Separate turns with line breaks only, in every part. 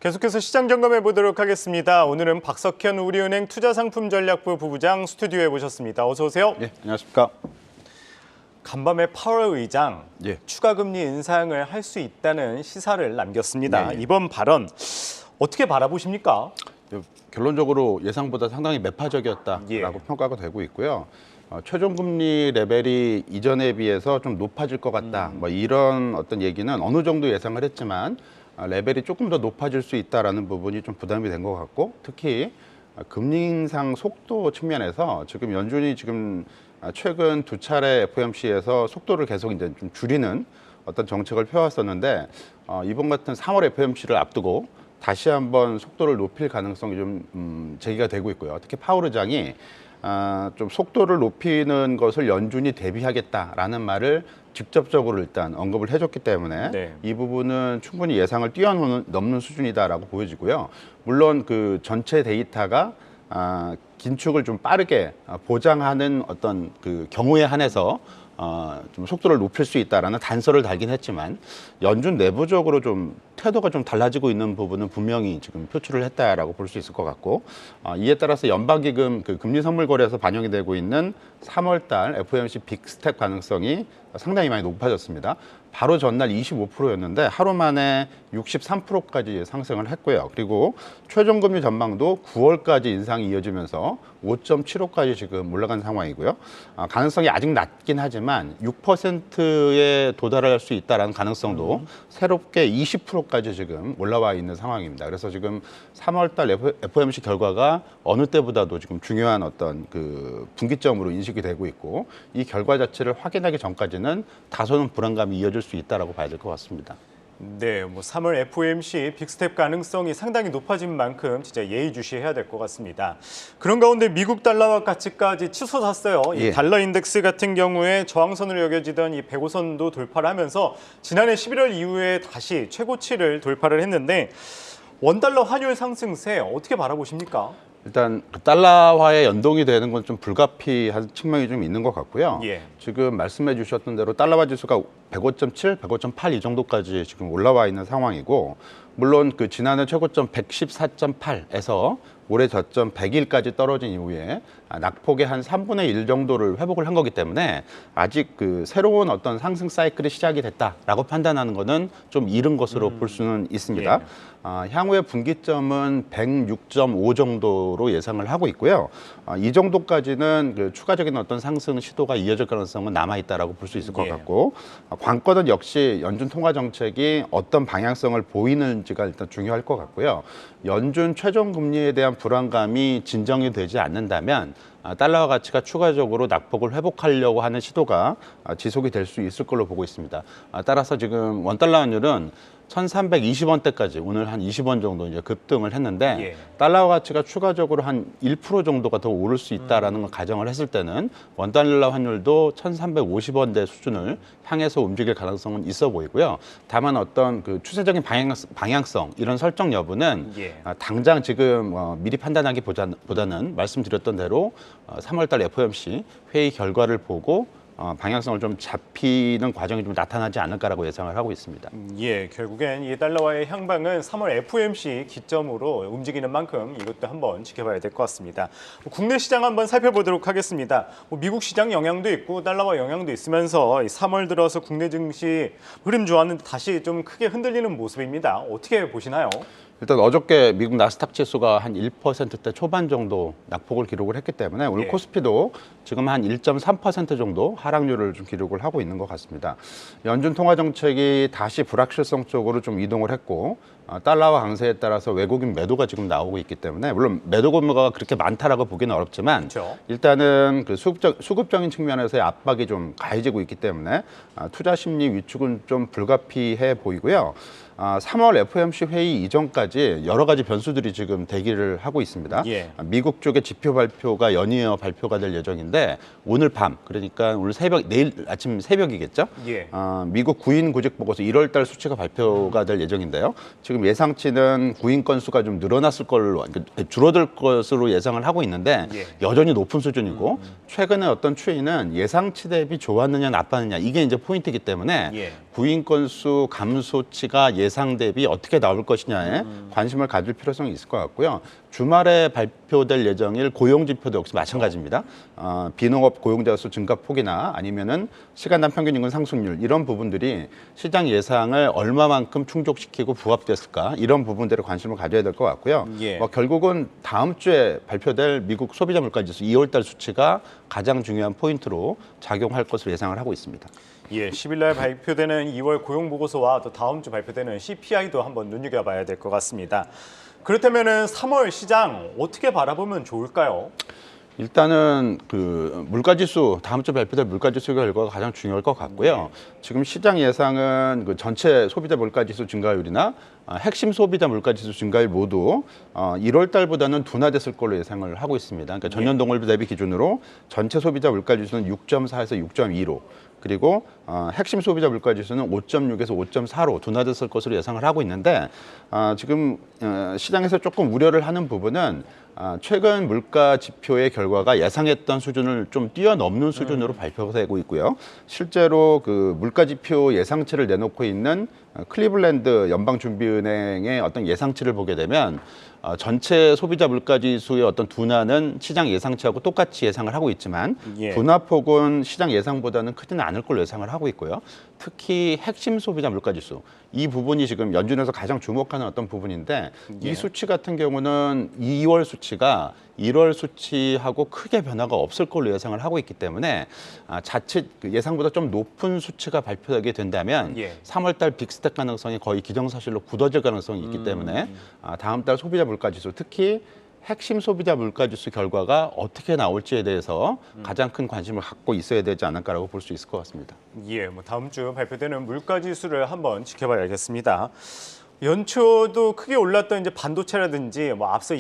계속해서 시장 점검해 보도록 하겠습니다. 오늘은 박석현 우리은행 투자상품전략부 부부장 스튜디오에 모셨습니다. 어서 오세요.
네, 안녕하십니까.
간밤에 파월 의장
예.
추가 금리 인상을 할 수 있다는 시사를 남겼습니다.
네.
이번 발언 어떻게 바라보십니까?
결론적으로 예상보다 상당히 매파적이었다라고
예.
평가가 되고 있고요. 최종 금리 레벨이 이전에 비해서 좀 높아질 것 같다. 뭐 이런 어떤 얘기는 어느 정도 예상을 했지만 레벨이 조금 더 높아질 수 있다라는 부분이 좀 부담이 된 것 같고, 특히 금리 인상 속도 측면에서 지금 연준이 최근 두 차례 FOMC에서 속도를 계속 이제 좀 줄이는 어떤 정책을 펴왔었는데, 이번 같은 3월 FOMC를 앞두고 다시 한번 속도를 높일 가능성이 좀 제기가 되고 있고요. 특히 파월 의장이 좀 속도를 높이는 것을 연준이 대비하겠다라는 말을 직접적으로 일단 언급을 해줬기 때문에
네.
이 부분은 충분히 예상을 뛰어넘는 수준이다라고 보여지고요. 물론 그 전체 데이터가 긴축을 좀 빠르게 보장하는 어떤 그 경우에 한해서 좀 속도를 높일 수 있다라는 단서를 달긴 했지만, 연준 내부적으로 좀 태도가 좀 달라지고 있는 부분은 분명히 지금 표출을 했다라고 볼 수 있을 것 같고, 이에 따라서 연방기금 그 금리 선물 거래에서 반영이 되고 있는 3월달 FOMC 빅스텝 가능성이 상당히 많이 높아졌습니다. 바로 전날 25%였는데 하루 만에 63%까지 상승을 했고요. 그리고 최종금리 전망도 9월까지 인상이 이어지면서 5.75까지 지금 올라간 상황이고요. 가능성이 아직 낮긴 하지만 6%에 도달할 수 있다는 가능성도 새롭게 20%까지 지금 올라와 있는 상황입니다. 그래서 지금 3월달 FOMC 결과가 어느 때보다도 지금 중요한 어떤 그 분기점으로 인식이 되고 있고, 이 결과 자체를 확인하기 전까지는 다소는 불안감이 이어질 수 있다라고 봐야 될 것 같습니다.
네, 뭐 3월 FOMC 빅스텝 가능성이 상당히 높아진 만큼 진짜 예의주시해야 될 것 같습니다. 그런 가운데 미국 달러와 가치까지 치솟았어요. 이
예.
달러 인덱스 같은 경우에 저항선으로 여겨지던 이 105선도 돌파를 하면서 지난해 11월 이후에 다시 최고치를 돌파를 했는데, 원달러 환율 상승세 어떻게 바라보십니까?
일단 그 달러화에 연동이 되는 건 좀 불가피한 측면이 좀 있는 것 같고요.
예.
지금 말씀해 주셨던 대로 달러화 지수가 105.7, 105.8 이 정도까지 지금 올라와 있는 상황이고, 물론 그 지난해 최고점 114.8에서 올해 저점 100일까지 떨어진 이후에 낙폭의 한 3분의 1 정도를 회복을 한 거기 때문에 아직 그 새로운 어떤 상승 사이클이 시작이 됐다라고 판단하는 것은 좀 이른 것으로 볼 수는 있습니다.
예.
향후의 분기점은 106.5 정도로 예상을 하고 있고요. 이 정도까지는 그 추가적인 어떤 상승 시도가 이어질 가능성은 남아 있다라고 볼 수 있을 것
예.
같고, 관건은 역시 연준 통화 정책이 어떤 방향성을 보이는지가 일단 중요할 것 같고요. 연준 최종 금리에 대한 불안감이 진정이 되지 않는다면 달러화 가치가 추가적으로 낙폭을 회복하려고 하는 시도가 지속이 될 수 있을 걸로 보고 있습니다. 따라서 지금 원달러 환율은 1,320원대까지 오늘 한 20원 정도 이제 급등을 했는데,
예.
달러 가치가 추가적으로 한 1% 정도가 더 오를 수 있다라는 걸 가정을 했을 때는 원달러 환율도 1,350원대 수준을 향해서 움직일 가능성은 있어 보이고요. 다만 어떤 그 추세적인 방향성 이런 설정 여부는
예.
당장 지금 미리 판단하기보다는 말씀드렸던 대로 3월달 FOMC 회의 결과를 보고 방향성을 좀 잡히는 과정이 좀 나타나지 않을까라고 예상을 하고 있습니다.
예, 결국엔 이 달러와의 향방은 3월 FOMC 기점으로 움직이는 만큼 이것도 한번 지켜봐야 될 것 같습니다. 국내 시장 한번 살펴보도록 하겠습니다. 미국 시장 영향도 있고 달러와 영향도 있으면서 3월 들어서 국내 증시 흐름 좋았는데 다시 좀 크게 흔들리는 모습입니다. 어떻게 보시나요?
일단 어저께 미국 나스닥 지수가 한 1%대 초반 정도 낙폭을 기록을 했기 때문에 오늘
예.
코스피도 지금 한 1.3% 정도 하락률을 좀 기록을 하고 있는 것 같습니다. 연준 통화 정책이 다시 불확실성 쪽으로 좀 이동을 했고, 달러화 강세에 따라서 외국인 매도가 지금 나오고 있기 때문에, 물론 매도 규모가 그렇게 많다라고 보기는 어렵지만
그렇죠.
일단은 그 수급적인 측면에서의 압박이 좀 가해지고 있기 때문에 투자 심리 위축은 좀 불가피해 보이고요. 3월 FOMC 회의 이전까지 여러 가지 변수들이 지금 대기를 하고 있습니다.
예.
미국 쪽의 지표 발표가 연이어 발표가 될 예정인데, 오늘 밤, 그러니까 오늘 내일 아침 새벽이겠죠?
예.
미국 구인 구직 보고서 1월 달 수치가 발표가 될 예정인데요. 지금 예상치는 구인 건수가 좀 늘어났을 걸로, 그러니까 줄어들 것으로 예상을 하고 있는데,
예.
여전히 높은 수준이고, 최근에 어떤 추이는 예상치 대비 좋았느냐 나빴느냐, 이게 이제 포인트이기 때문에
예.
구인 건수 감소치가 예상 대비 어떻게 나올 것이냐에 관심을 가질 필요성이 있을 것 같고요. 주말에 발표될 예정일 고용지표도 역시 마찬가지입니다. 비농업 고용자 수 증가폭이나 아니면은 시간당 평균 임금 상승률 이런 부분들이 시장 예상을 얼마만큼 충족시키고 부합됐을까 이런 부분들에 관심을 가져야 될 것 같고요.
예.
결국은 다음 주에 발표될 미국 소비자 물가지수 2월달 수치가 가장 중요한 포인트로 작용할 것으로 예상을 하고 있습니다.
예, 10일 날 발표되는 2월 고용 보고서와 또 다음 주 발표되는 CPI도 한번 눈여겨봐야 될 것 같습니다. 그렇다면은 3월 시장 어떻게 바라보면 좋을까요?
일단은 그 물가지수 다음 주 발표될 물가지수 결과가 가장 중요할 것 같고요. 지금 시장 예상은 그 전체 소비자 물가지수 증가율이나 핵심 소비자 물가지수 증가율 모두 1월 달보다는 둔화됐을 걸로 예상을 하고 있습니다. 그러니까 전년 동월 대비 기준으로 전체 소비자 물가지수는 6.4에서 6.2로 그리고 핵심 소비자 물가지수는 5.6에서 5.4로 둔화됐을 것으로 예상을 하고 있는데 지금 시장에서 조금 우려를 하는 부분은 최근 물가 지표의 결과가 예상했던 수준을 좀 뛰어넘는 수준으로 발표되고 있고요. 실제로 그 물가 지표 예상치를 내놓고 있는 클리블랜드 연방준비은행의 어떤 예상치를 보게 되면 전체 소비자 물가지수의 어떤 둔화는 시장 예상치하고 똑같이 예상을 하고 있지만
예.
둔화폭은 시장 예상보다는 크지는 않을 걸로 예상을 하고 있고요. 특히 핵심 소비자 물가지수 이 부분이 지금 연준에서 가장 주목하는 어떤 부분인데 이 수치 같은 경우는 2월 수치가 1월 수치하고 크게 변화가 없을 걸로 예상을 하고 있기 때문에 자칫 예상보다 좀 높은 수치가 발표되게 된다면 3월 달 빅스텝 가능성이 거의 기정사실로 굳어질 가능성이 있기 때문에 다음 달 소비자 물가지수 특히 핵심 소비자 물가지수 결과가 어떻게 나올지에 대해서 가장 큰 관심을 갖고 있어야 되지 않을까라고 볼 수 있을 것 같습니다.
예, 뭐 다음 주 발표되는 물가지수를 한번 지켜봐야겠습니다. 연초도 크게 올랐던 이제 반도체라든지 뭐 앞서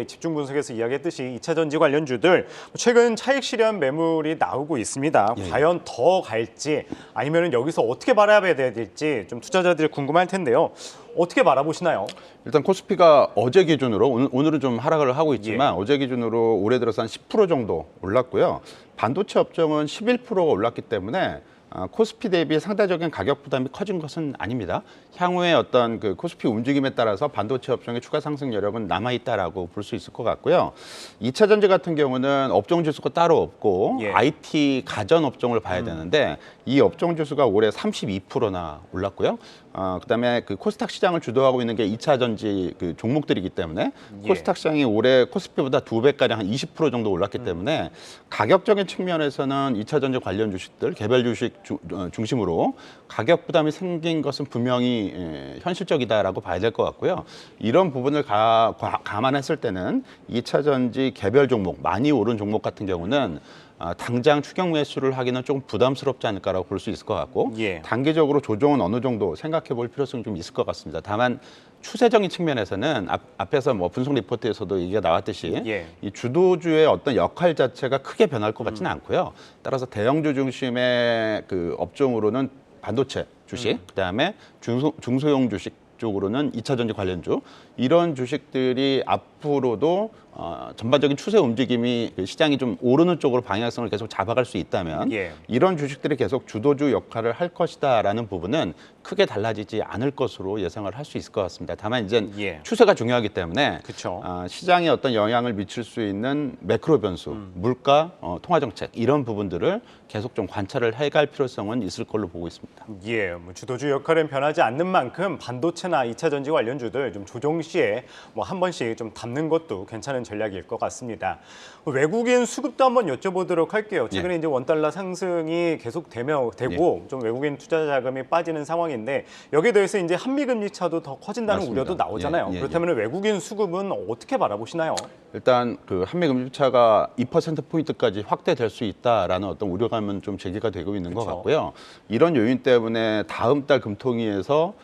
집중 분석에서 이야기했듯이 2차 전지 관련주들 최근 차익 실현 매물이 나오고 있습니다. 과연 더 갈지 아니면 여기서 어떻게 바라봐야 될지 좀 투자자들이 궁금할 텐데요. 어떻게 바라보시나요?
일단 코스피가 어제 기준으로 오늘은 좀 하락을 하고 있지만 어제 기준으로 올해 들어서 한 10% 정도 올랐고요. 반도체 업종은 11%가 올랐기 때문에 코스피 대비 상대적인 가격 부담이 커진 것은 아닙니다. 향후에 어떤 그 코스피 움직임에 따라서 반도체 업종의 추가 상승 여력은 남아 있다라고 볼 수 있을 것 같고요. 2차 전지 같은 경우는 업종 지수가 따로 없고 IT 가전 업종을 봐야 되는데 이 업종 지수가 올해 32%나 올랐고요. 그다음에 그 코스닥 시장을 주도하고 있는 게 2차 전지 그 종목들이기 때문에 코스닥 시장이 올해 코스피보다 2배가량 한 20% 정도 올랐기 때문에 가격적인 측면에서는 2차 전지 관련 주식들, 개별 주식 중심으로 가격 부담이 생긴 것은 분명히 현실적이다라고 봐야 될 것 같고요. 이런 부분을 감안했을 때는 2차 전지 개별 종목, 많이 오른 종목 같은 경우는 당장 추격 매수를 하기는 조금 부담스럽지 않을까라고 볼 수 있을 것 같고 단기적으로 조정은 어느 정도 생각해 볼 필요성이 좀 있을 것 같습니다. 다만 추세적인 측면에서는 앞에서 뭐 분석 리포트에서도 얘기가 나왔듯이 이 주도주의 어떤 역할 자체가 크게 변할 것 같지는 않고요. 따라서 대형주 중심의 그 업종으로는 반도체 주식, 그다음에 중소형 주식 쪽으로는 2차 전지 관련주 이런 주식들이 앞으로도 전반적인 추세 움직임이 시장이 좀 오르는 쪽으로 방향성을 계속 잡아갈 수 있다면 이런 주식들이 계속 주도주 역할을 할 것이다라는 부분은 크게 달라지지 않을 것으로 예상을 할 수 있을 것 같습니다. 다만 이제 추세가 중요하기 때문에 시장에 어떤 영향을 미칠 수 있는 매크로 변수, 물가, 통화 정책 이런 부분들을 계속 좀 관찰을 해갈 필요성은 있을 걸로 보고 있습니다.
뭐 주도주 역할은 변하지 않는 만큼 반도체나 2차 전지 관련주들 좀 조정 시에 뭐 한 번씩 좀 담는 것도 괜찮은 전략일 것 같습니다. 외국인 수급도 한번 여쭤보도록 할게요. 최근에 이제 원달러 상승이 계속 되고 좀 외국인 투자 자금이 빠지는 상황인데 여기에 대해서 이제 한미 금리 차도 더 커진다는
맞습니다.
우려도 나오잖아요. 그렇다면 외국인 수급은 어떻게 바라보시나요?
일단 그 한미 금리 차가 2% 포인트까지 확대될 수 있다라는 어떤 우려감은 좀 제기가 되고 있는 것 같고요. 이런 요인 때문에 다음 달 금통위에서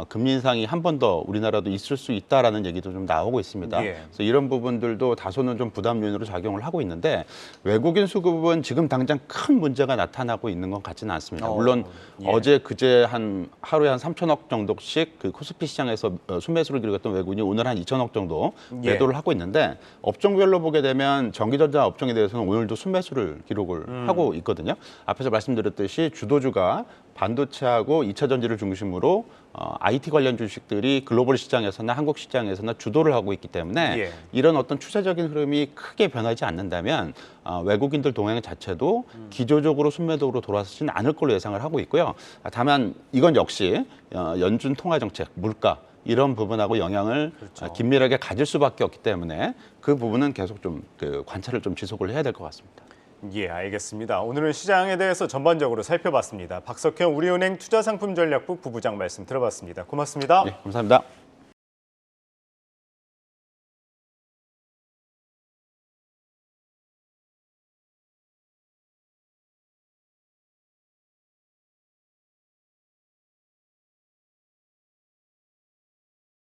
금리 인상이 한 번 더 우리나라도 있을 수 있다라는 얘기도 좀 나오고 있습니다. 그래서 이런 부분들도 다소는 좀 부담 요인으로 작용을 하고 있는데 외국인 수급은 지금 당장 큰 문제가 나타나고 있는 것 같지는 않습니다. 물론 어제 그제 하루에 한 3천억 정도씩 그 코스피 시장에서 순매수를 기록했던 외국인이 오늘 한 2천억 정도 매도를 하고 있는데 업종별로 보게 되면 전기전자 업종에 대해서는 오늘도 순매수를 기록을 하고 있거든요. 앞에서 말씀드렸듯이 주도주가 반도체하고 2차 전지를 중심으로 IT 관련 주식들이 글로벌 시장에서나 한국 시장에서나 주도를 하고 있기 때문에
예.
이런 어떤 추세적인 흐름이 크게 변하지 않는다면 외국인들 동행 자체도 기조적으로 순매도로 돌아서지는 않을 걸로 예상을 하고 있고요. 다만 이건 역시 연준 통화 정책, 물가 이런 부분하고 영향을 긴밀하게 가질 수밖에 없기 때문에 그 부분은 계속 좀 그 관찰을 좀 지속을 해야 될 것 같습니다.
예, 알겠습니다. 오늘은 시장에 대해서 전반적으로 살펴봤습니다. 박석현 우리은행 투자상품전략부 부부장 말씀 들어봤습니다. 고맙습니다.
네, 감사합니다.